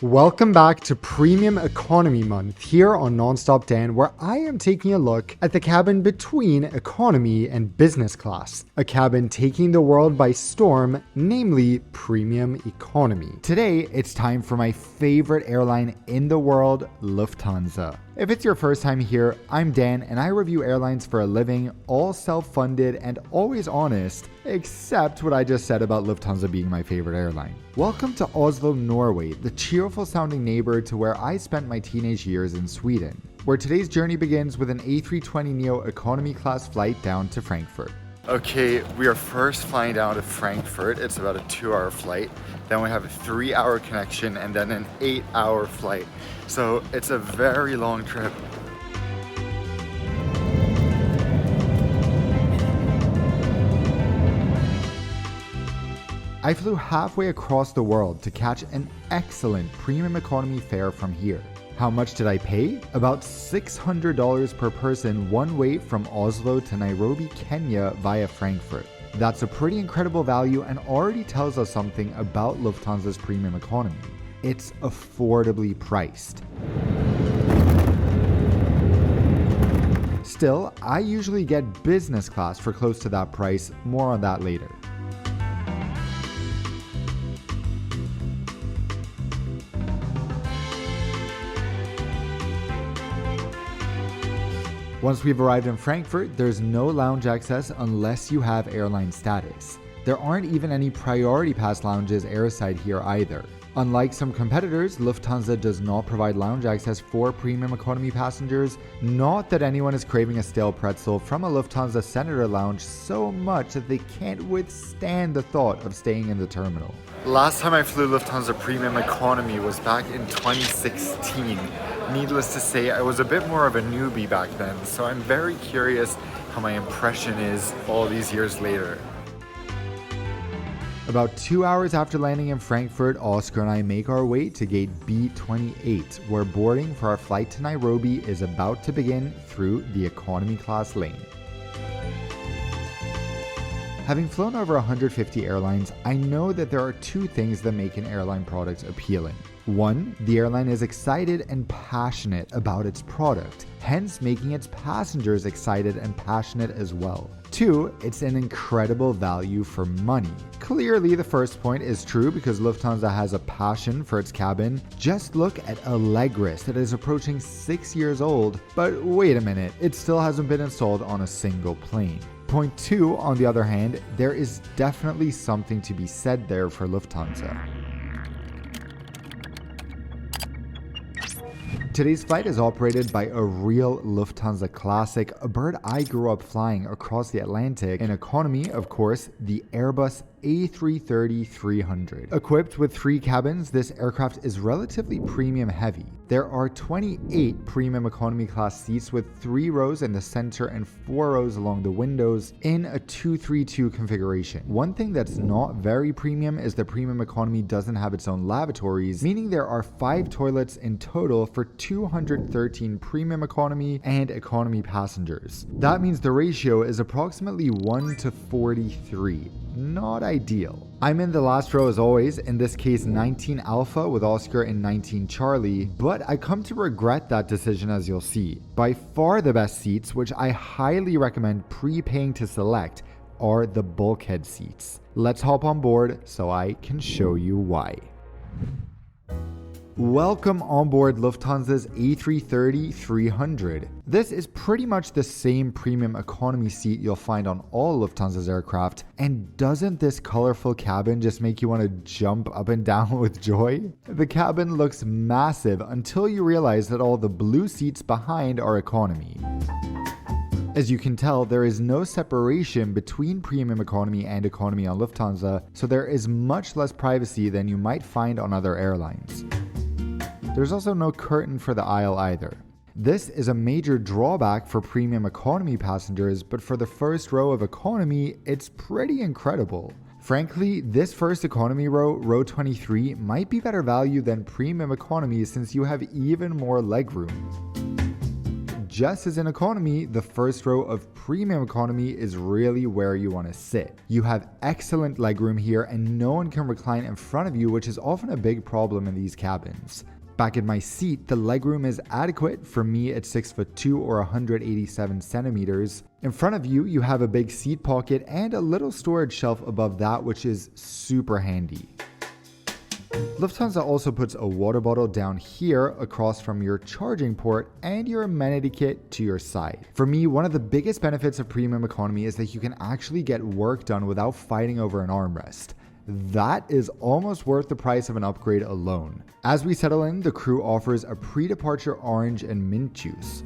Welcome back to Premium Economy Month here on Nonstop Dan, where I am taking a look at the cabin between economy and business class, a cabin taking the world by storm, namely Premium Economy. Today, it's time for my favorite airline in the world, Lufthansa. If it's your first time here, I'm Dan and I review airlines for a living, all self-funded and always honest, except what I just said about Lufthansa being my favorite airline. Welcome to Oslo, Norway, the cheerful sounding neighbor to where I spent my teenage years in Sweden, where today's journey begins with an A320neo economy class flight down to Frankfurt. Okay, we are first flying down to Frankfurt. It's about a 2-hour flight. Then we have a 3-hour connection and then an 8-hour flight. So it's a very long trip. I flew halfway across the world to catch an excellent premium economy fare from here. How much did I pay? About $600 per person one way from Oslo to Nairobi, Kenya via Frankfurt. That's a pretty incredible value and already tells us something about Lufthansa's premium economy. It's affordably priced. Still, I usually get business class for close to that price, more on that later. Once we've arrived in Frankfurt, there's no lounge access unless you have airline status. There aren't even any priority pass lounges airside here either. Unlike some competitors, Lufthansa does not provide lounge access for premium economy passengers. Not that anyone is craving a stale pretzel from a Lufthansa Senator lounge so much that they can't withstand the thought of staying in the terminal. Last time I flew Lufthansa Premium Economy was back in 2016. Needless to say, I was a bit more of a newbie back then, so I'm very curious how my impression is all these years later. About 2 hours after landing in Frankfurt, Oscar and I make our way to gate B28, where boarding for our flight to Nairobi is about to begin through the economy class lane. Having flown over 150 airlines, I know that there are two things that make an airline product appealing. One, the airline is excited and passionate about its product, hence making its passengers excited and passionate as well. Two, it's an incredible value for money. Clearly, the first point is true because Lufthansa has a passion for its cabin. Just look at Allegris that is approaching 6 years old, but wait a minute, it still hasn't been installed on a single plane. Point two, on the other hand, there is definitely something to be said there for Lufthansa. Today's flight is operated by a real Lufthansa classic, a bird I grew up flying across the Atlantic. In economy, of course, the Airbus A330-300. Equipped with 3 cabins, this aircraft is relatively premium heavy. There are 28 premium economy class seats with 3 rows in the center and 4 rows along the windows in a 232 configuration. One thing that's not very premium is the premium economy doesn't have its own lavatories, meaning there are 5 toilets in total for 213 premium economy and economy passengers. That means the ratio is approximately 1 to 43. Not ideal. I'm in the last row as always, in this case 19 Alpha with Oscar and 19 Charlie, but I come to regret that decision as you'll see. By far the best seats, which I highly recommend prepaying to select, are the bulkhead seats. Let's hop on board so I can show you why. Welcome on board Lufthansa's A330-300. This is pretty much the same premium economy seat you'll find on all Lufthansa's aircraft, and doesn't this colorful cabin just make you want to jump up and down with joy? The cabin looks massive until you realize that all the blue seats behind are economy. As you can tell, there is no separation between premium economy and economy on Lufthansa, so there is much less privacy than you might find on other airlines. There's also no curtain for the aisle either. This is a major drawback for premium economy passengers, but for the first row of economy, it's pretty incredible. Frankly, this first economy row, row 23, might be better value than premium economy since you have even more legroom. just as in economy, the first row of premium economy is really where you want to sit. You have excellent legroom here and no one can recline in front of you, which is often a big problem in these cabins. Back in my seat, the legroom is adequate. For me, it's 6'2" or 187 centimeters. In front of you, you have a big seat pocket and a little storage shelf above that, which is super handy. Lufthansa also puts a water bottle down here across from your charging port and your amenity kit to your side. For me, one of the biggest benefits of premium economy is that you can actually get work done without fighting over an armrest. That is almost worth the price of an upgrade alone. As we settle in, the crew offers a pre-departure orange and mint juice.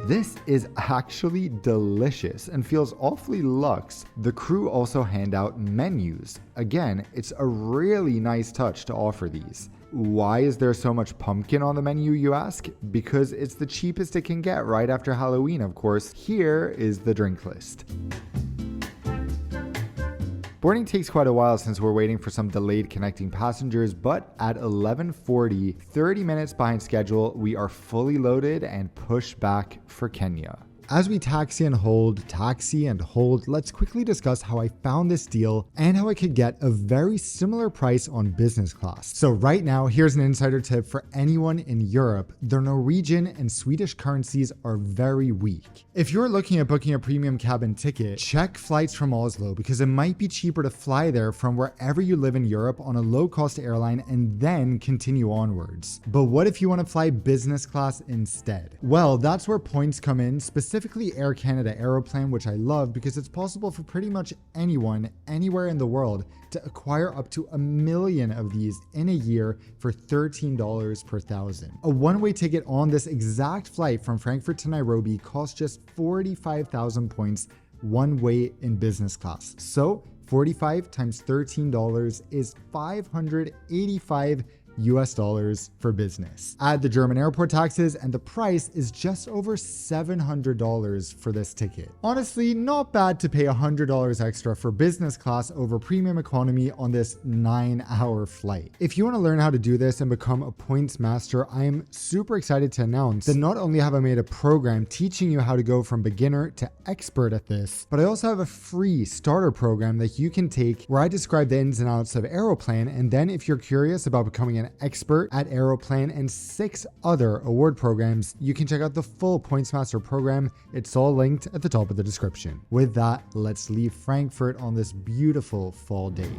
This is actually delicious and feels awfully luxe. The crew also hand out menus. Again, it's a really nice touch to offer these. Why is there so much pumpkin on the menu, you ask? Because it's the cheapest it can get right after Halloween, of course. Here is the drink list. Boarding takes quite a while since we're waiting for some delayed connecting passengers, but at 11:40, 30 minutes behind schedule, we are fully loaded and push back for Kenya. As we taxi and hold, let's quickly discuss how I found this deal and how I could get a very similar price on business class. So right now, here's an insider tip for anyone in Europe. The Norwegian and Swedish currencies are very weak. If you're looking at booking a premium cabin ticket, check flights from Oslo because it might be cheaper to fly there from wherever you live in Europe on a low-cost airline and then continue onwards. But what if you want to fly business class instead? Well, that's where points come in, specifically Air Canada Aeroplan, which I love because it's possible for pretty much anyone, anywhere in the world, to acquire up to 1 million of these in a year for $13 per thousand. A one-way ticket on this exact flight from Frankfurt to Nairobi costs just 45,000 points one way in business class. So 45 times $13 is $585 for business. Add the German airport taxes and the price is just over $700 for this ticket. Honestly, not bad to pay $100 extra for business class over premium economy on this 9-hour flight. If you want to learn how to do this and become a points master, I am super excited to announce that not only have I made a program teaching you how to go from beginner to expert at this, but I also have a free starter program that you can take where I describe the ins and outs of Aeroplan, and then if you're curious about becoming an expert at Aeroplan and 6 other award programs, you can check out the full Points Master program. It's all linked at the top of the description. With that, let's leave Frankfurt on this beautiful fall day.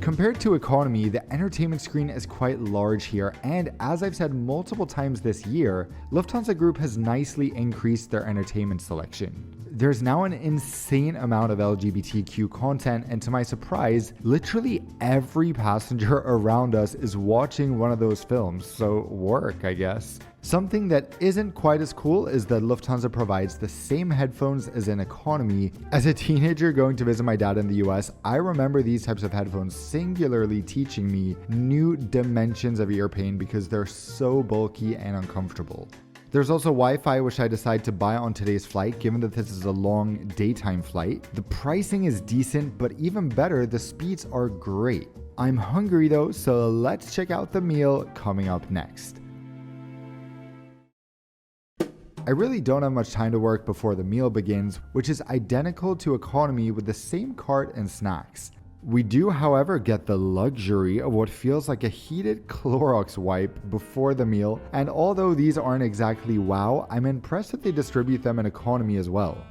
Compared to economy, the entertainment screen is quite large here, and as I've said multiple times this year, Lufthansa Group has nicely increased their entertainment selection. There's now an insane amount of LGBTQ content, and to my surprise, literally every passenger around us is watching one of those films, so work, I guess. Something that isn't quite as cool is that Lufthansa provides the same headphones as in economy. As a teenager going to visit my dad in the US, I remember these types of headphones singularly teaching me new dimensions of ear pain because they're so bulky and uncomfortable. There's also Wi-Fi, which I decided to buy on today's flight, given that this is a long daytime flight. The pricing is decent, but even better, the speeds are great. I'm hungry though, so let's check out the meal coming up next. I really don't have much time to work before the meal begins, which is identical to economy with the same cart and snacks. We do, however, get the luxury of what feels like a heated Clorox wipe before the meal, and although these aren't exactly wow, I'm impressed that they distribute them in economy as well.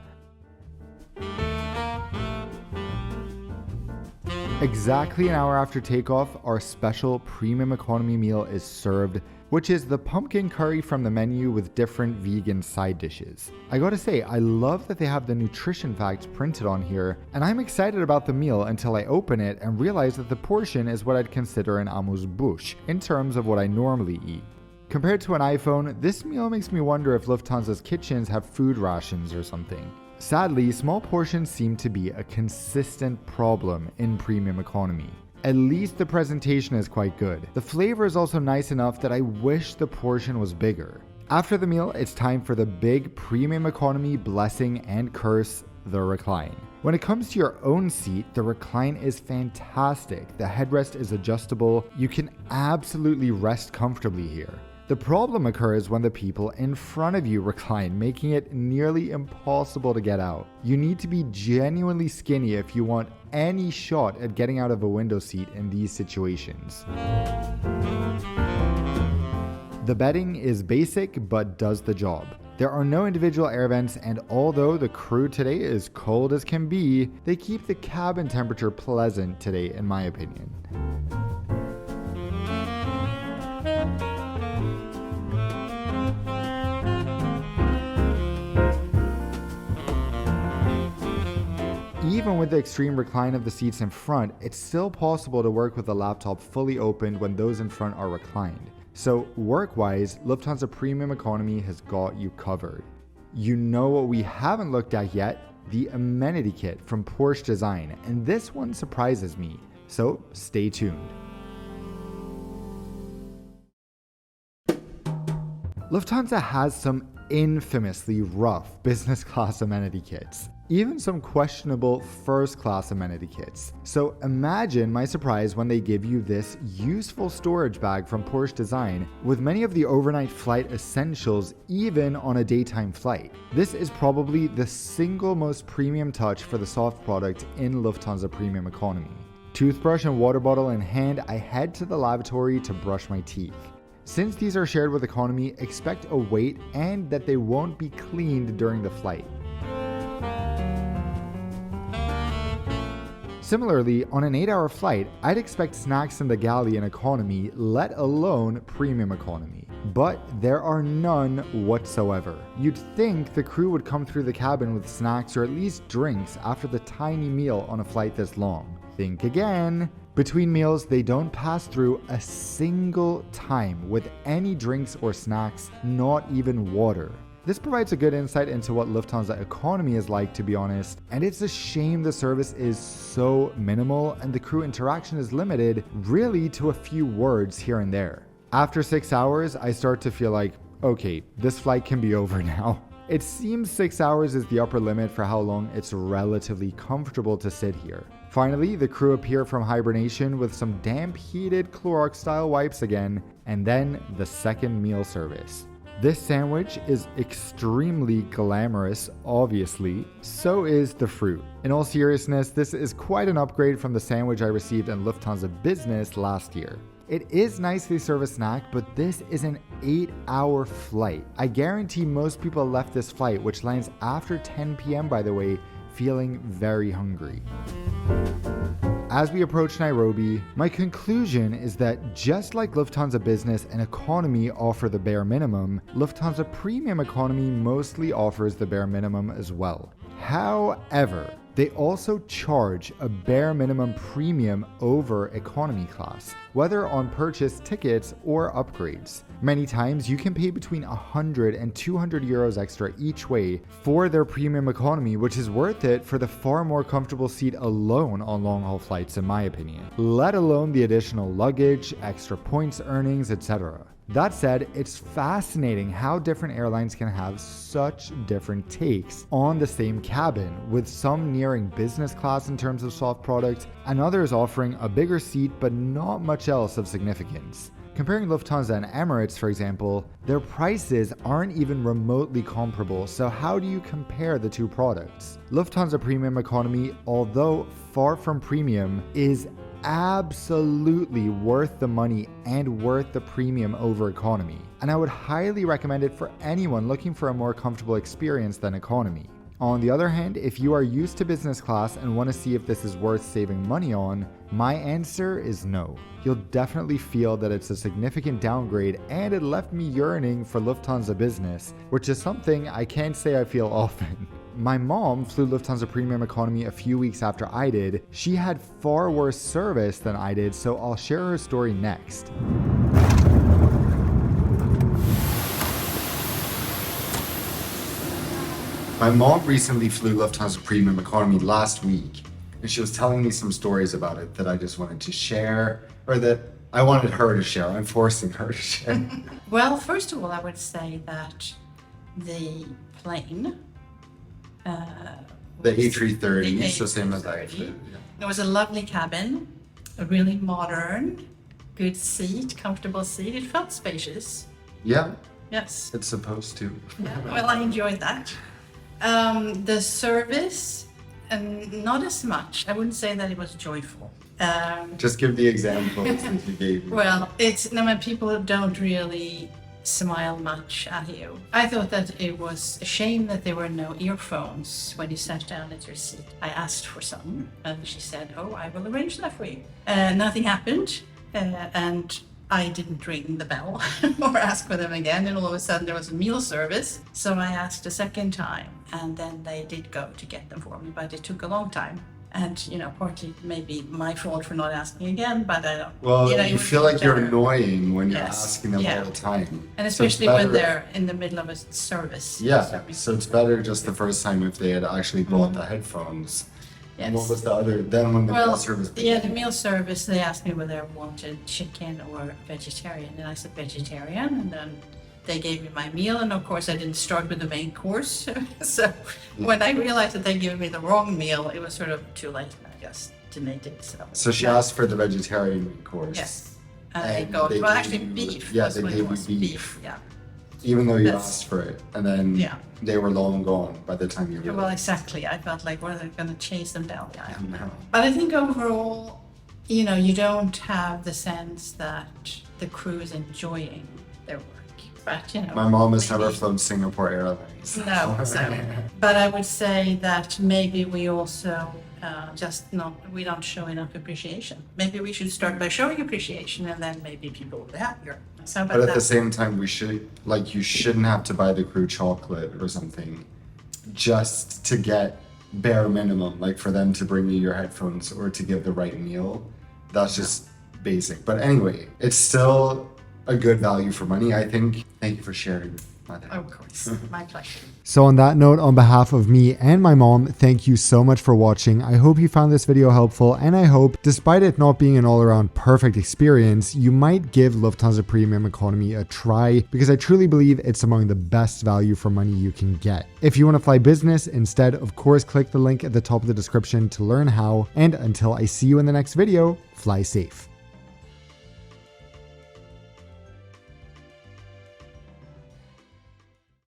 Exactly an hour after takeoff, our special premium economy meal is served, which is the pumpkin curry from the menu with different vegan side dishes. I gotta say, I love that they have the nutrition facts printed on here, and I'm excited about the meal until I open it and realize that the portion is what I'd consider an amuse-bouche in terms of what I normally eat. Compared to an iPhone, this meal makes me wonder if Lufthansa's kitchens have food rations or something. Sadly, small portions seem to be a consistent problem in premium economy. At least the presentation is quite good. The flavor is also nice enough that I wish the portion was bigger. After the meal, it's time for the big premium economy blessing and curse, the recline. When it comes to your own seat, the recline is fantastic. The headrest is adjustable. You can absolutely rest comfortably here. The problem occurs when the people in front of you recline, making it nearly impossible to get out. You need to be genuinely skinny if you want any shot at getting out of a window seat in these situations. The bedding is basic but does the job. There are no individual air vents, and although the crew today is cold as can be, they keep the cabin temperature pleasant today in my opinion. Even with the extreme recline of the seats in front, it's still possible to work with the laptop fully opened when those in front are reclined. So work-wise, Lufthansa Premium Economy has got you covered. You know what we haven't looked at yet? The amenity kit from Porsche Design, and this one surprises me, so stay tuned. Lufthansa has some infamously rough business class amenity kits, even some questionable first class amenity kits. So imagine my surprise when they give you this useful storage bag from Porsche Design with many of the overnight flight essentials even on a daytime flight. This is probably the single most premium touch for the soft product in Lufthansa Premium Economy. Toothbrush and water bottle in hand, I head to the lavatory to brush my teeth. Since these are shared with economy, expect a wait and that they won't be cleaned during the flight. Similarly, on an 8-hour flight, I'd expect snacks in the galley in economy, let alone premium economy. But there are none whatsoever. You'd think the crew would come through the cabin with snacks or at least drinks after the tiny meal on a flight this long. Think again. Between meals, they don't pass through a single time with any drinks or snacks, not even water. This provides a good insight into what Lufthansa economy is like, to be honest, and it's a shame the service is so minimal and the crew interaction is limited really to a few words here and there. After 6 hours, I start to feel like, okay, this flight can be over now. It seems 6 hours is the upper limit for how long it's relatively comfortable to sit here. Finally, the crew appear from hibernation with some damp heated Clorox style wipes again, and then the second meal service. This sandwich is extremely glamorous, obviously. So is the fruit. In all seriousness, this is quite an upgrade from the sandwich I received in Lufthansa Business last year. It is nice they serve a snack, but this is an 8-hour flight. I guarantee most people left this flight, which lands after 10 p.m. by the way, feeling very hungry. As we approach Nairobi, my conclusion is that just like Lufthansa Business and Economy offer the bare minimum, Lufthansa Premium Economy mostly offers the bare minimum as well. However, they also charge a bare minimum premium over economy class, whether on purchased tickets or upgrades. Many times you can pay between 100 and 200 euros extra each way for their premium economy, which is worth it for the far more comfortable seat alone on long-haul flights in my opinion, let alone the additional luggage, extra points earnings, etc. That said, it's fascinating how different airlines can have such different takes on the same cabin, with some nearing business class in terms of soft product, and others offering a bigger seat but not much else of significance. Comparing Lufthansa and Emirates, for example, their prices aren't even remotely comparable, so how do you compare the two products? Lufthansa Premium Economy, although far from premium, is absolutely worth the money and worth the premium over economy. And I would highly recommend it for anyone looking for a more comfortable experience than economy. On the other hand, if you are used to business class and want to see if this is worth saving money on, my answer is no. You'll definitely feel that it's a significant downgrade, and it left me yearning for Lufthansa Business, which is something I can't say I feel often. My mom flew Lufthansa Premium Economy a few weeks after I did. She had far worse service than I did, so I'll share her story next. My mom recently flew Lufthansa Premium Economy last week, and she was telling me some stories about it that I just wanted to share, or that I wanted her to share. I'm forcing her to share. Well, first of all, I would say that the plane, The A330, it's the same as I flew. Yeah. It was a lovely cabin, a really modern, good seat, comfortable seat. It felt spacious. Yeah, Yes. it's supposed to. Yeah. Well, I enjoyed that. The service, not as much. I wouldn't say that it was joyful. Just give the examples that you gave me. Well, people don't really smile much at you. I thought that it was a shame that there were no earphones when you sat down at your seat. I asked for some, and she said, "Oh, I will arrange that for you." Nothing happened, and I didn't ring the bell or ask for them again, and all of a sudden there was a meal service. So I asked a second time, and then they did go to get them for me, but it took a long time. And, partly maybe my fault for not asking again, but I don't. Well, you feel like you're better. annoying when you're Yes. asking them all the time. And So it's especially when better- they're in the middle of a service. Yeah, so it's better just the first time if they had actually bought the headphones. And what Yes. was the other? Then when the meal service the meal service, they asked me whether I wanted chicken or vegetarian, and I said vegetarian, and then they gave me my meal, and of course I didn't start with the main course. So when I realized that they gave me the wrong meal, it was sort of too late, I guess, to make it. So she asked for the vegetarian course. Yes. And And they go, they well, gave actually you- beef. yeah, was they what it gave you was. beef. Yeah. Even though you That's- asked for it, and then Yeah. they were long gone by the time you Well, realized. exactly. I felt like, what are they going to chase them down the aisle? No. But I think overall, you don't have the sense that the crew is enjoying their work. But, My mom has maybe- never flown Singapore Airlines. No, so. But I would say that maybe we also we don't show enough appreciation. Maybe we should start by showing appreciation, and then maybe people will be happier. So, But at the that's- same time, you shouldn't have to buy the crew chocolate or something just to get bare minimum, like for them to bring you your headphones or to give the right meal. That's just basic. But anyway, it's still a good value for money, I think. Thank you for sharing. Of course, my pleasure. So on that note, on behalf of me and my mom, thank you so much for watching. I hope you found this video helpful, and I hope, despite it not being an all-around perfect experience, you might give Lufthansa Premium Economy a try, because I truly believe it's among the best value for money you can get. If you want to fly business instead, of course, click the link at the top of the description to learn how, and until I see you in the next video, fly safe.